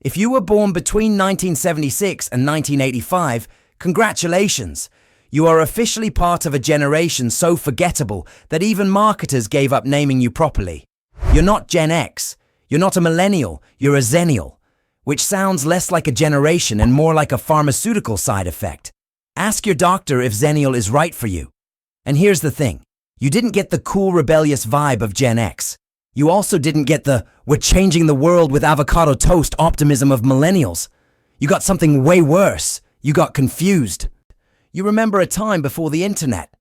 If you were born between 1976 and 1985, congratulations! You are officially part of a generation so forgettable that even marketers gave up naming you properly. You're not Gen X, you're not a millennial, you're a Xennial, which sounds less like a generation and more like a pharmaceutical side effect. Ask your doctor if Xennial is right for you. And here's the thing, you didn't get the cool rebellious vibe of Gen X. You also didn't get the "we're changing the world with avocado toast" optimism of millennials. You got something way worse. You got confused. You remember a time before the internet,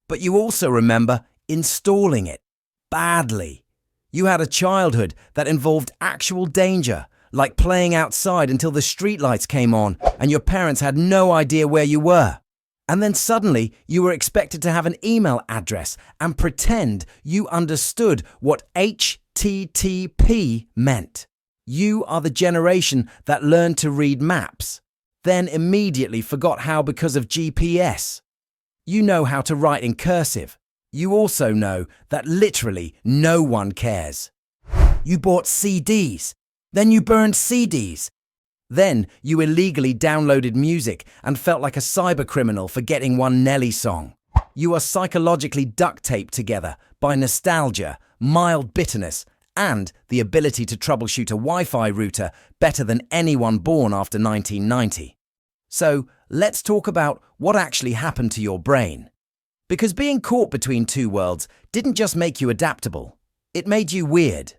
but you also remember installing it badly. You had a childhood that involved actual danger, like playing outside until the streetlights came on and your parents had no idea where you were. And then suddenly you were expected to have an email address and pretend you understood what HTTP meant. You are the generation that learned to read maps, then immediately forgot how because of GPS. You know how to write in cursive. You also know that literally no one cares. You bought CDs, then you burned CDs. Then you illegally downloaded music and felt like a cybercriminal for getting one Nelly song. You are psychologically duct taped together by nostalgia, mild bitterness, and the ability to troubleshoot a Wi-Fi router better than anyone born after 1990. So let's talk about what actually happened to your brain. Because being caught between two worlds didn't just make you adaptable, it made you weird.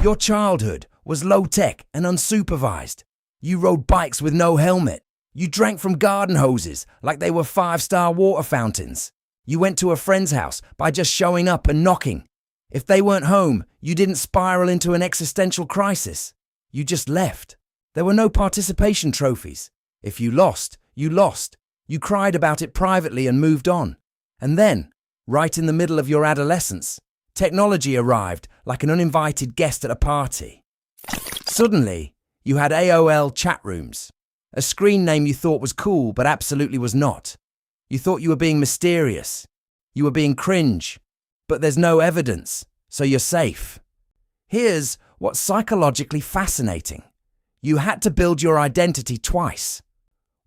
Your childhood was low-tech and unsupervised. You rode bikes with no helmet. You drank from garden hoses like they were 5-star water fountains. You went to a friend's house by just showing up and knocking. If they weren't home, you didn't spiral into an existential crisis. You just left. There were no participation trophies. If you lost, you lost. You cried about it privately and moved on. And then, right in the middle of your adolescence, technology arrived like an uninvited guest at a party. Suddenly, you had AOL chat rooms, a screen name you thought was cool but absolutely was not. You thought you were being mysterious. You were being cringe. But there's no evidence, so you're safe. Here's what's psychologically fascinating. You had to build your identity twice.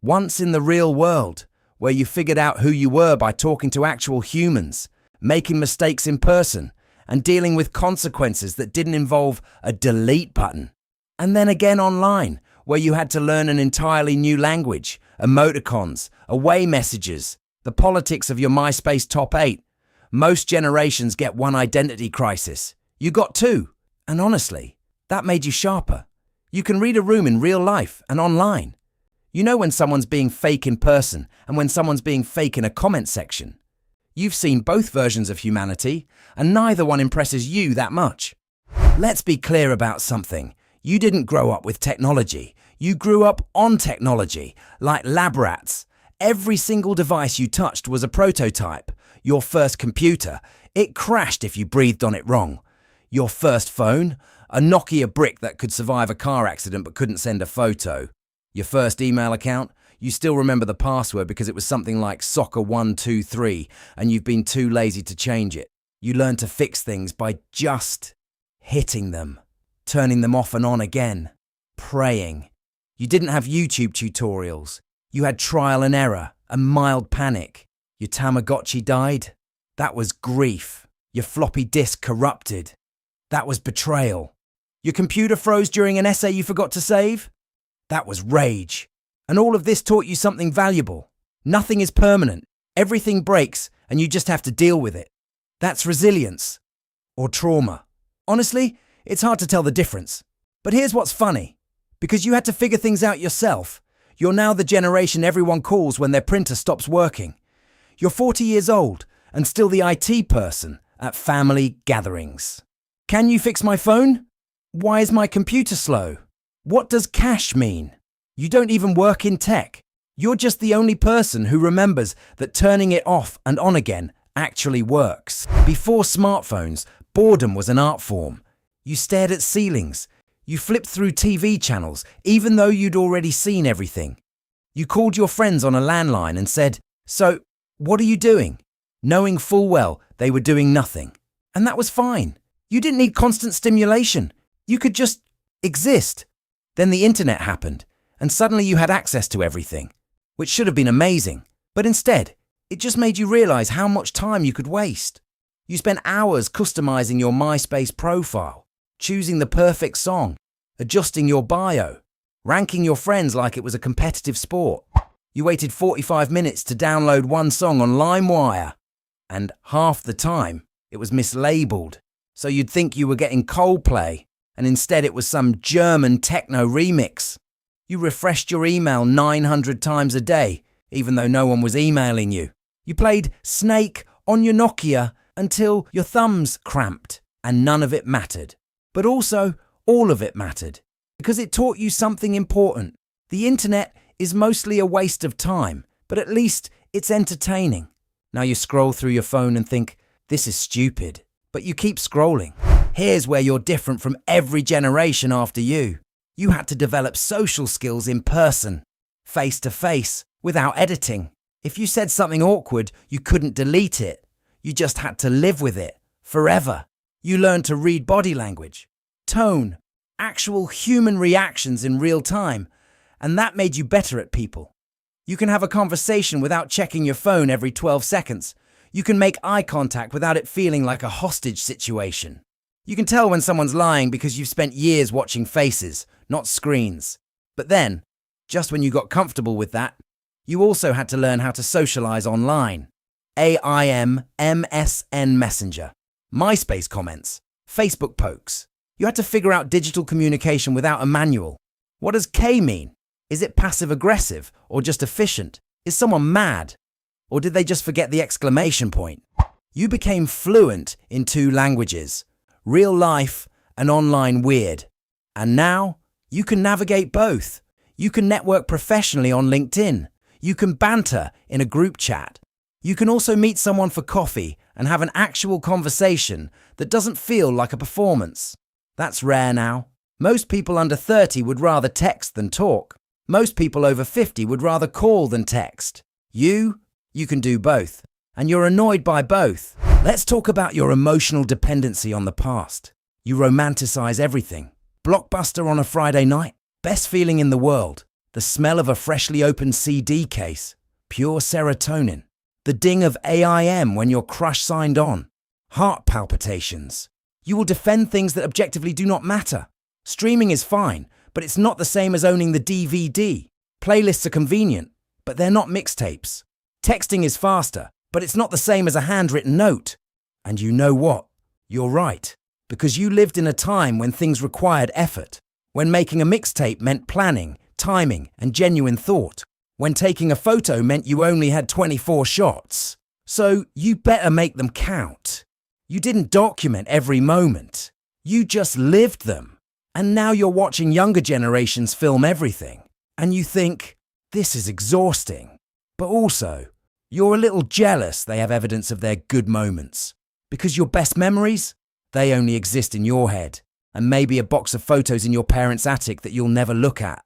Once in the real world, where you figured out who you were by talking to actual humans, making mistakes in person, and dealing with consequences that didn't involve a delete button. And then again online, where you had to learn an entirely new language, emoticons, away messages, the politics of your MySpace top 8. Most generations get one identity crisis. You got two. And honestly, that made you sharper. You can read a room in real life and online. You know when someone's being fake in person and when someone's being fake in a comment section. You've seen both versions of humanity, and neither one impresses you that much. Let's be clear about something. You didn't grow up with technology. You grew up on technology, like lab rats. Every single device you touched was a prototype. Your first computer, it crashed if you breathed on it wrong. Your first phone, a Nokia brick that could survive a car accident but couldn't send a photo. Your first email account, you still remember the password because it was something like soccer123 and you've been too lazy to change it. You learned to fix things by just hitting them. Turning them off and on again, praying. You didn't have YouTube tutorials. You had trial and error and mild panic. Your Tamagotchi died. That was grief. Your floppy disk corrupted. That was betrayal. Your computer froze during an essay you forgot to save. That was rage. And all of this taught you something valuable. Nothing is permanent. Everything breaks and you just have to deal with it. That's resilience. Or trauma. Honestly, it's hard to tell the difference. But here's what's funny. Because you had to figure things out yourself, you're now the generation everyone calls when their printer stops working. You're 40 years old and still the IT person at family gatherings. Can you fix my phone? Why is my computer slow? What does cash mean? You don't even work in tech. You're just the only person who remembers that turning it off and on again actually works. Before smartphones, boredom was an art form. You stared at ceilings. You flipped through TV channels, even though you'd already seen everything. You called your friends on a landline and said, "So, what are you doing?" Knowing full well they were doing nothing. And that was fine. You didn't need constant stimulation. You could just exist. Then the internet happened, and suddenly you had access to everything, which should have been amazing. But instead, it just made you realize how much time you could waste. You spent hours customizing your MySpace profile, choosing the perfect song, adjusting your bio, ranking your friends like it was a competitive sport. You waited 45 minutes to download one song on LimeWire, and half the time it was mislabeled. So you'd think you were getting Coldplay, and instead it was some German techno remix. You refreshed your email 900 times a day, even though no one was emailing you. You played Snake on your Nokia until your thumbs cramped, and none of it mattered. But also, all of it mattered, because it taught you something important. The internet is mostly a waste of time, but at least it's entertaining. Now you scroll through your phone and think, this is stupid, but you keep scrolling. Here's where you're different from every generation after you. You had to develop social skills in person, face to face, without editing. If you said something awkward, you couldn't delete it. You just had to live with it, forever. You learned to read body language, tone, actual human reactions in real time, and that made you better at people. You can have a conversation without checking your phone every 12 seconds. You can make eye contact without it feeling like a hostage situation. You can tell when someone's lying because you've spent years watching faces, not screens. But then, just when you got comfortable with that, you also had to learn how to socialize online. AIM, MSN Messenger, MySpace comments, Facebook pokes. You had to figure out digital communication without a manual. What does K mean? Is it passive-aggressive or just efficient? Is someone mad? Or did they just forget the exclamation point? You became fluent in 2 languages, real life and online weird. And now, you can navigate both. You can network professionally on LinkedIn. You can banter in a group chat. You can also meet someone for coffee and have an actual conversation that doesn't feel like a performance. That's rare now. Most people under 30 would rather text than talk. Most people over 50 would rather call than text. You can do both, and you're annoyed by both. Let's talk about your emotional dependency on the past. You romanticize everything. Blockbuster on a Friday night, best feeling in the world. The smell of a freshly opened CD case, pure serotonin. The ding of AIM when your crush signed on. Heart palpitations. You will defend things that objectively do not matter. Streaming is fine, but it's not the same as owning the DVD. Playlists are convenient, but they're not mixtapes. Texting is faster, but it's not the same as a handwritten note. And you know what? You're right, because you lived in a time when things required effort, when making a mixtape meant planning, timing, and genuine thought, when taking a photo meant you only had 24 shots. So you better make them count. You didn't document every moment. You just lived them. And now you're watching younger generations film everything, and you think, this is exhausting. But also, you're a little jealous they have evidence of their good moments. Because your best memories, they only exist in your head, and maybe a box of photos in your parents' attic that you'll never look at.